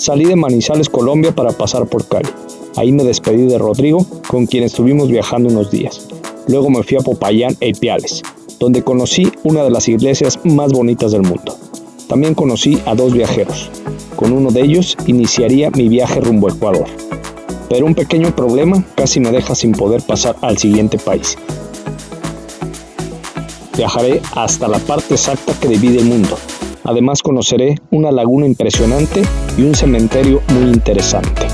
Salí de Manizales, Colombia, para pasar por Cali. Ahí me despedí de Rodrigo, con quien estuvimos viajando unos días. Luego me fui a Popayán e Ipiales, donde conocí una de las iglesias más bonitas del mundo. También conocí a 2 viajeros. Con uno de ellos iniciaría mi viaje rumbo a Ecuador. Pero un pequeño problema casi me deja sin poder pasar al siguiente país. Viajaré hasta la parte exacta que divide el mundo. Además conoceré una laguna impresionante y un cementerio muy interesante.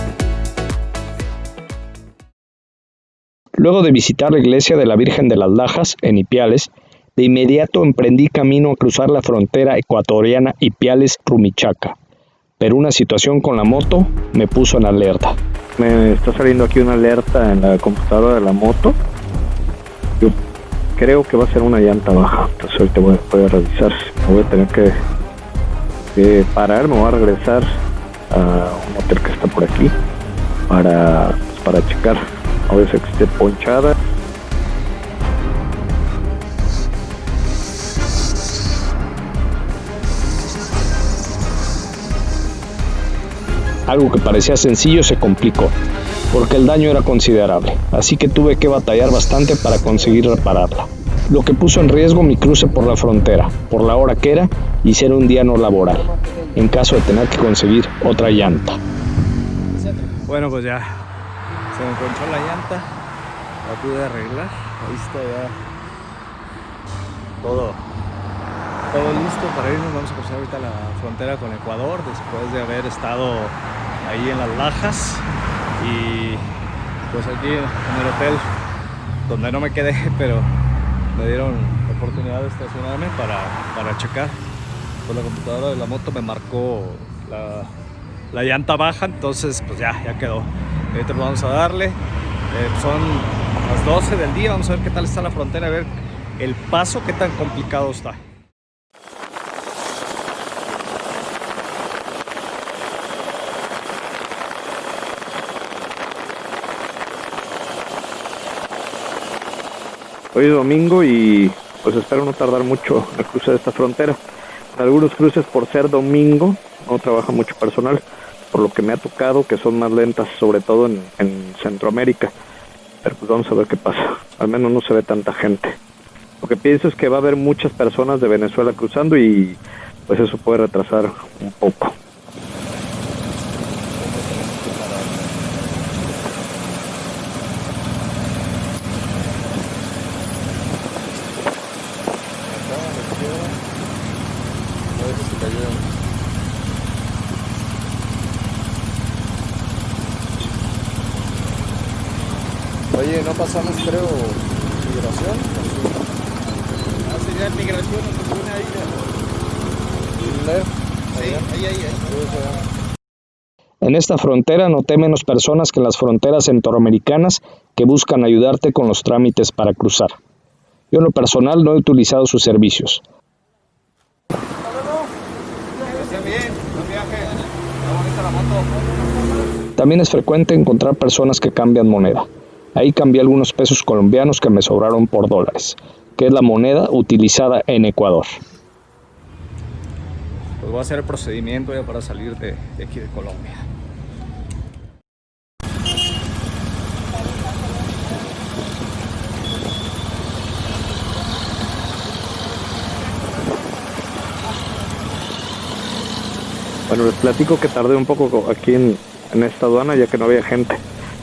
Luego de visitar la iglesia de la Virgen de las Lajas en Ipiales, de inmediato emprendí camino a cruzar la frontera ecuatoriana Ipiales-Rumichaca. Pero una situación con la moto me puso en alerta. Me está saliendo aquí una alerta en la computadora de la moto. Yo creo que va a ser una llanta baja. Entonces ahorita voy a revisar. Voy a tener que parar. Me voy a regresar a un hotel que está por aquí para checar. A ver si esté ponchada. Algo que parecía sencillo se complicó, porque el daño era considerable, así que tuve que batallar bastante para conseguir repararla. Lo que puso en riesgo mi cruce por la frontera, por la hora que era y ser un día no laboral, en caso de tener que conseguir otra llanta. Bueno, pues ya se me ponchó la llanta, la pude arreglar, ahí está ya todo listo para irnos. Vamos a cruzar ahorita la frontera con Ecuador después de haber estado ahí en las Lajas y pues aquí en el hotel donde no me quedé, pero me dieron la oportunidad de estacionarme para checar. Pues la computadora de la moto me marcó la llanta baja, entonces pues ya quedó. Ahorita vamos a darle, son las 12 del día, vamos a ver qué tal está la frontera, a ver el paso, qué tan complicado está. Hoy es domingo y pues espero no tardar mucho en cruzar esta frontera. En algunos cruces, por ser domingo, no trabaja mucho personal, por lo que me ha tocado que son más lentas, sobre todo en Centroamérica. Pero pues vamos a ver qué pasa. Al menos no se ve tanta gente. Lo que pienso es que va a haber muchas personas de Venezuela cruzando y pues eso puede retrasar un poco. Oye, no pasamos, creo, migración. Sería migración, una ahí. En esta frontera noté menos personas que en las fronteras centroamericanas que buscan ayudarte con los trámites para cruzar. Yo en lo personal no he utilizado sus servicios. También es frecuente encontrar personas que cambian moneda. Ahí cambié algunos pesos colombianos que me sobraron por dólares, que es la moneda utilizada en Ecuador. Pues voy a hacer el procedimiento ya para salir de aquí de Colombia. Bueno, les platico que tardé un poco aquí en esta aduana ya que no había gente.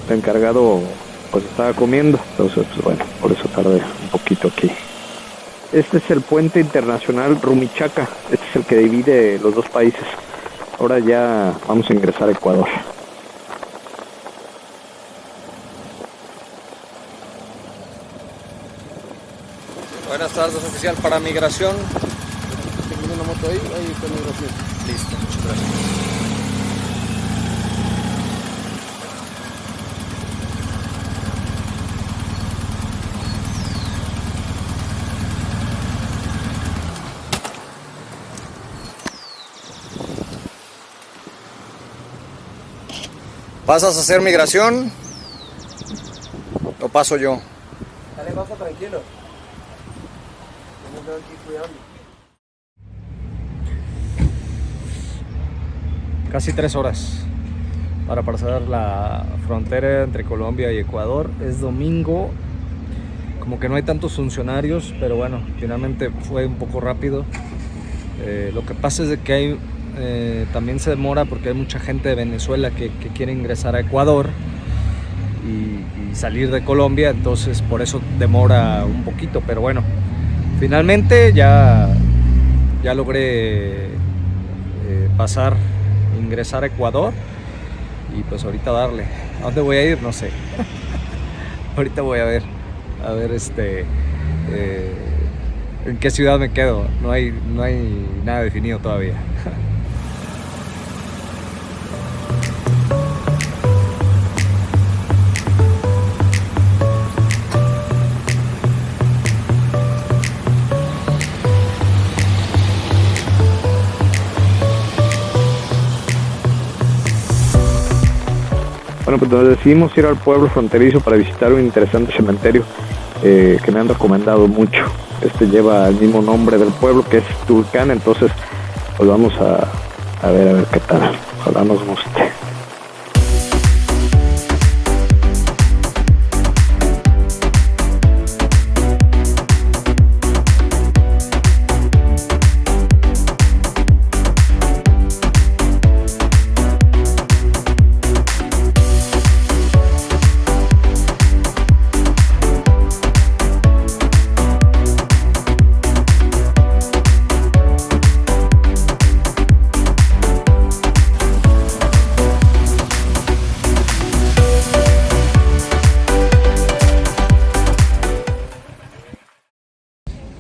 El encargado pues estaba comiendo, entonces pues bueno, por eso tardé un poquito aquí. Este es el puente internacional Rumichaca, este es el que divide los dos países. Ahora ya vamos a ingresar a Ecuador. Buenas tardes, oficial, para migración. Tengo una moto ahí está migración. Listo, muchas gracias. ¿Pasas a hacer migración o paso yo? Dale, pasa tranquilo. Yo me quedo aquí cuidando. casi 3 horas para pasar la frontera entre Colombia y Ecuador. Es domingo, como que no hay tantos funcionarios, pero bueno, finalmente fue un poco rápido. Lo que pasa es de que hay, también se demora porque hay mucha gente de Venezuela que quiere ingresar a Ecuador y salir de Colombia, entonces por eso demora un poquito, pero bueno, finalmente ya logré ingresar a Ecuador y pues ahorita darle. ¿A dónde voy a ir? No sé. Ahorita voy a ver en qué ciudad me quedo. No hay nada definido todavía. Bueno, pues nos decidimos ir al pueblo fronterizo para visitar un interesante cementerio que me han recomendado mucho. Este lleva el mismo nombre del pueblo, que es Tulcán, entonces pues vamos a ver qué tal. Ojalá nos guste.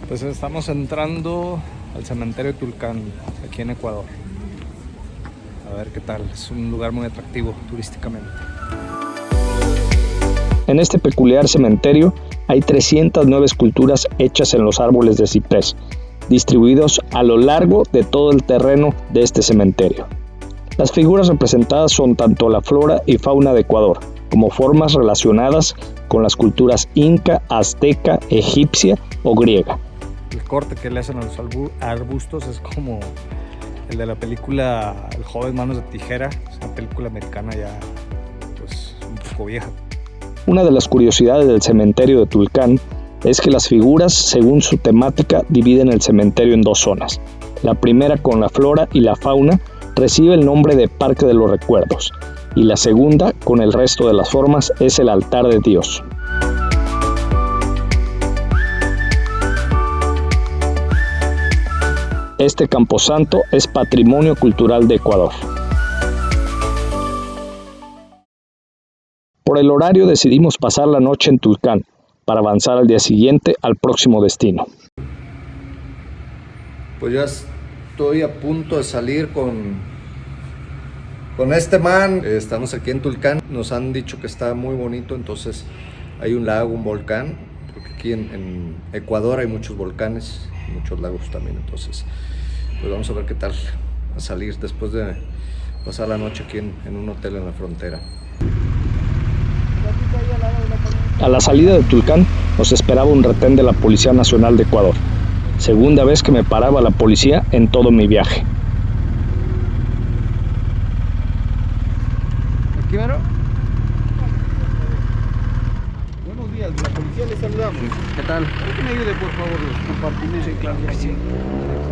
Pues estamos entrando al cementerio de Tulcán, aquí en Ecuador. A ver qué tal, es un lugar muy atractivo turísticamente. En este peculiar cementerio hay 309 esculturas hechas en los árboles de ciprés, distribuidos a lo largo de todo el terreno de este cementerio. Las figuras representadas son tanto la flora y fauna de Ecuador, como formas relacionadas con las culturas inca, azteca, egipcia o griega. El corte que le hacen a los arbustos es como el de la película El joven manos de tijera. Es una película americana ya pues un poco vieja. Una de las curiosidades del cementerio de Tulcán es que las figuras, según su temática, dividen el cementerio en 2 zonas. La primera, con la flora y la fauna, recibe el nombre de Parque de los Recuerdos, y la segunda, con el resto de las formas, es el altar de Dios. Este camposanto es patrimonio cultural de Ecuador. Por el horario decidimos pasar la noche en Tulcán, para avanzar al día siguiente al próximo destino. Pues ya estoy a punto de salir con este man. Estamos aquí en Tulcán, nos han dicho que está muy bonito, entonces hay un lago, un volcán, porque aquí en Ecuador hay muchos volcanes, muchos lagos también, entonces pues vamos a ver qué tal a salir después de pasar la noche aquí en un hotel en la frontera. A la salida de Tulcán nos esperaba un retén de la Policía Nacional de Ecuador. Segunda vez que me paraba la policía en todo mi viaje. ¿Aquí, mero? Buenos días, la policía le saludamos. ¿Qué tal? ¿Puede que me ayude, por favor, los compartimentos? Sí, claro que sí.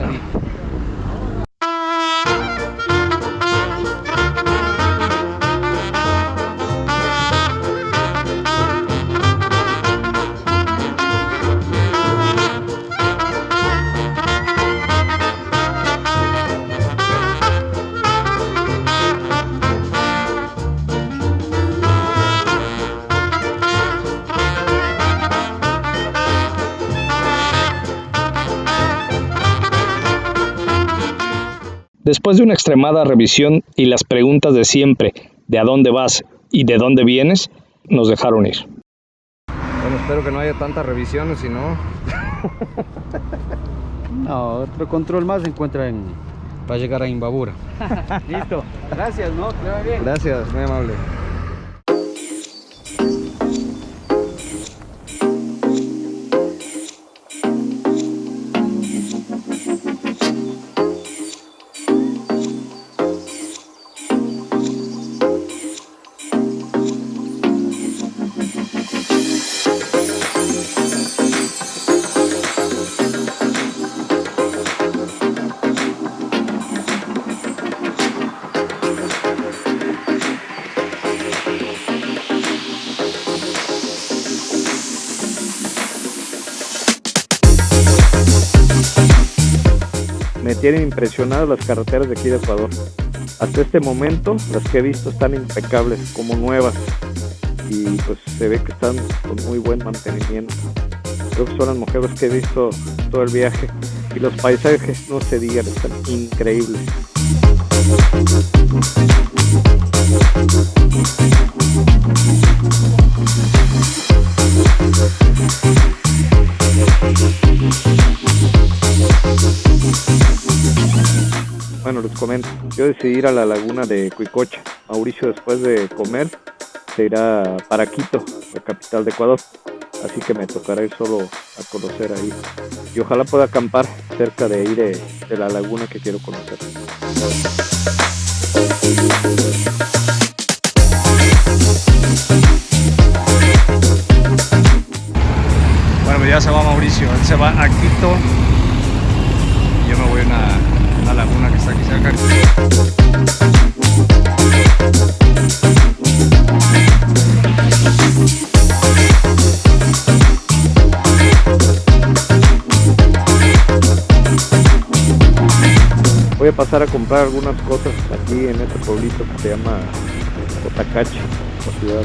Ahí. Después de una extremada revisión y las preguntas de siempre, de a dónde vas y de dónde vienes, nos dejaron ir. Bueno, espero que no haya tantas revisiones, si no... No, otro control más se encuentra para llegar a Imbabura. Listo. Gracias, ¿no? Que le va bien. Gracias, muy amable. Me tienen impresionadas las carreteras de aquí de Ecuador. Hasta este momento las que he visto están impecables, como nuevas, y pues se ve que están con muy buen mantenimiento. Creo que son las mejores que he visto todo el viaje, y los paisajes no se digan, están increíbles. Bueno, les comento, yo decidí ir a la laguna de Cuicocha. Mauricio, después de comer, se irá para Quito, la capital de Ecuador, así que me tocará ir solo a conocer ahí, y ojalá pueda acampar cerca de ahí de la laguna que quiero conocer. Bueno, pues ya se va Mauricio, él se va a Quito y yo me voy a una laguna que está aquí cerca. Voy a pasar a comprar algunas cosas aquí en este pueblito que se llama Cotacachi, la ciudad.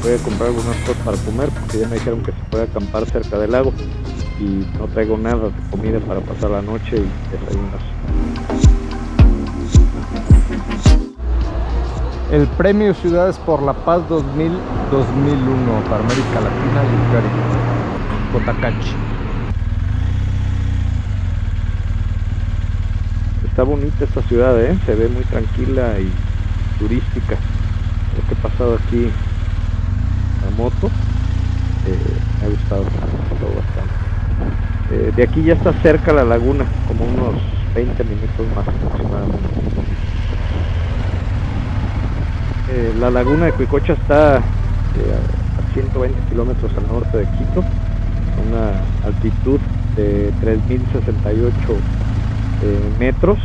Voy a comprar algunas cosas para comer porque ya me dijeron que se puede acampar cerca del lago, y no traigo nada de comida para pasar la noche y desayunar. El Premio Ciudades por la Paz 2000-2001 para América Latina y el Caribe. Cotacachi. Está bonita esta ciudad, se ve muy tranquila y turística. Lo que he pasado aquí a moto, me ha gustado bastante. De aquí ya está cerca la laguna, como unos 20 minutos más aproximadamente. La laguna de Cuicocha está a 120 kilómetros al norte de Quito, a una altitud de 3.068 metros,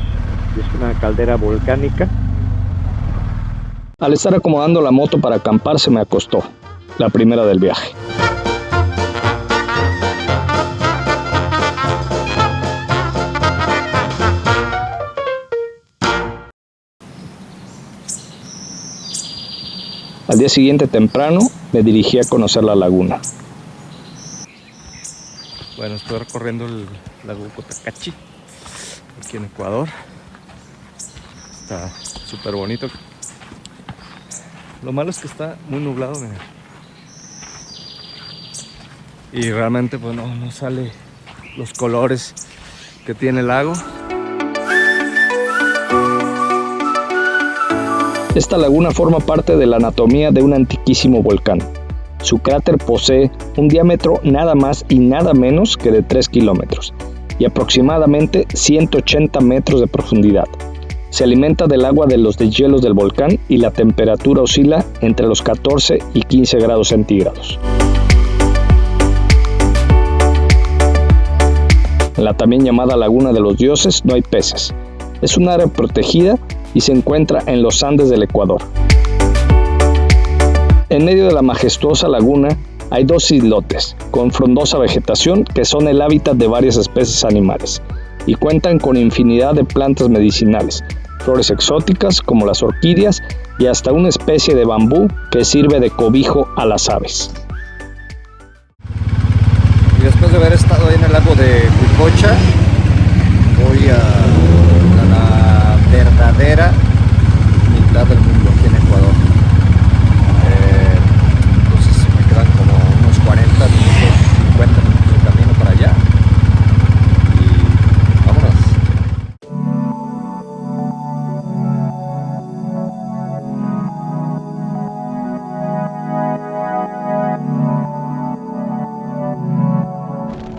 y es una caldera volcánica. Al estar acomodando la moto para acampar se me acostó, la primera del viaje. Al día siguiente temprano me dirigí a conocer la laguna. Bueno, estoy recorriendo el lago Cotacachi, aquí en Ecuador. Está súper bonito. Lo malo es que está muy nublado, mira. Y realmente pues no sale los colores que tiene el lago. Esta laguna forma parte de la anatomía de un antiquísimo volcán. Su cráter posee un diámetro nada más y nada menos que de 3 kilómetros y aproximadamente 180 metros de profundidad. Se alimenta del agua de los deshielos del volcán y la temperatura oscila entre los 14 y 15 grados centígrados. En la también llamada Laguna de los Dioses no hay peces. Es un área protegida y se encuentra en los Andes del Ecuador. En medio de la majestuosa laguna hay dos islotes con frondosa vegetación que son el hábitat de varias especies animales y cuentan con infinidad de plantas medicinales, flores exóticas como las orquídeas y hasta una especie de bambú que sirve de cobijo a las aves. Y después de haber estado ahí en el lago de Cuicocha, voy a la verdadera mitad del mundo aquí en Ecuador. Entonces me quedan como unos 40 minutos, 50 minutos de camino para allá. Y vámonos.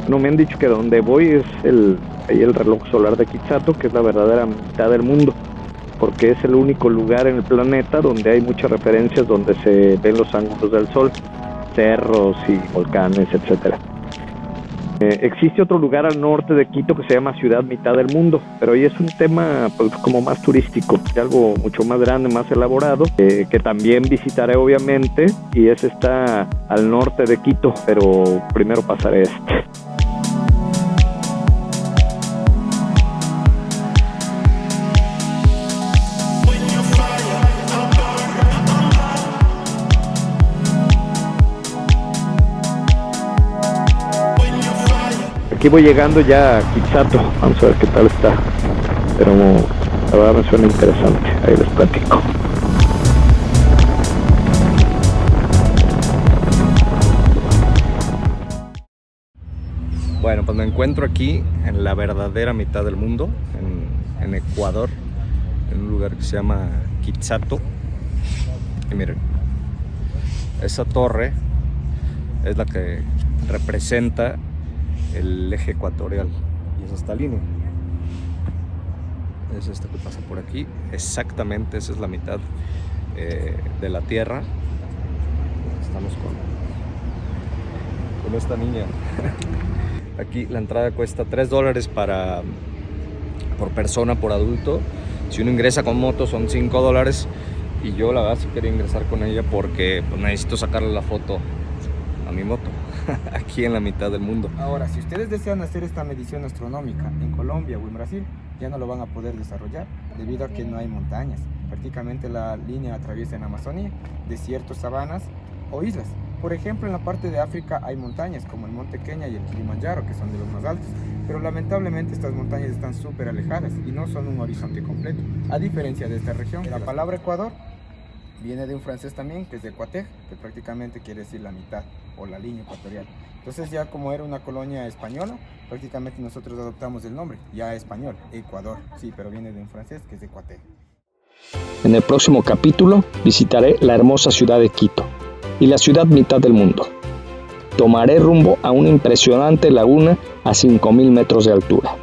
No, me han dicho que donde voy es ahí el reloj solar de Quitsato, que es la verdadera mitad del mundo, porque es el único lugar en el planeta donde hay muchas referencias donde se ven los ángulos del sol, cerros y volcanes, etcétera. Existe otro lugar al norte de Quito que se llama Ciudad Mitad del Mundo, pero ahí es un tema pues como más turístico, algo mucho más grande, más elaborado, que también visitaré obviamente, y ese está al norte de Quito, pero primero pasaré este. aquí voy llegando ya a Quitsato, vamos a ver qué tal está, pero la verdad me suena interesante, ahí les platico. Bueno, pues me encuentro aquí en la verdadera mitad del mundo, en Ecuador, en un lugar que se llama Quitsato. Y miren, esa torre es la que representa el eje ecuatorial y es esta línea. Es esta que pasa por aquí, exactamente esa es la mitad de la Tierra. Estamos con esta niña. Aquí la entrada cuesta $3 por persona, por adulto. Si uno ingresa con moto son $5 y yo la verdad sí quería ingresar con ella porque pues, necesito sacarle la foto a mi moto aquí en la mitad del mundo. Ahora, si ustedes desean hacer esta medición astronómica en Colombia o en Brasil, ya no lo van a poder desarrollar debido a que no hay montañas. Prácticamente la línea atraviesa en Amazonía, desiertos, sabanas o islas. Por ejemplo, en la parte de África hay montañas como el Monte Kenia y el Kilimanjaro, que son de los más altos, pero lamentablemente estas montañas están súper alejadas y no son un horizonte completo, a diferencia de esta región. La palabra Ecuador viene de un francés también, que es de Équateur, que prácticamente quiere decir la mitad o la línea ecuatorial. Entonces ya como era una colonia española, prácticamente nosotros adoptamos el nombre, ya español, Ecuador, sí, pero viene de un francés que es de Équateur. En el próximo capítulo visitaré la hermosa ciudad de Quito y la ciudad mitad del mundo. Tomaré rumbo a una impresionante laguna a 5.000 metros de altura.